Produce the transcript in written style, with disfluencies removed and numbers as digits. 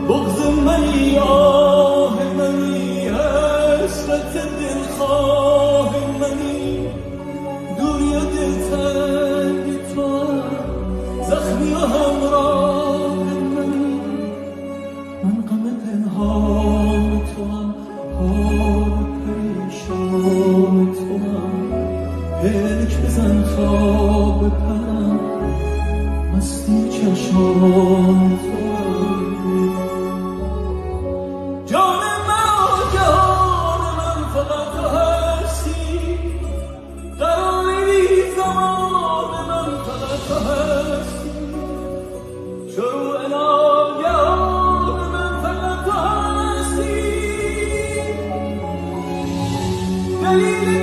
بغض منی آه منی حسرت دلخواه منی دوری و دلتنگ تو زخمی و همراه منی من غم پنهان تو هم حال پریشان تو هم پلک بزن تا بپرم مستی چشمان تو جان من فقط تو هستی قراری زمان من فقط تو هستی شروع ناگهان من فقط تو هستی دلیل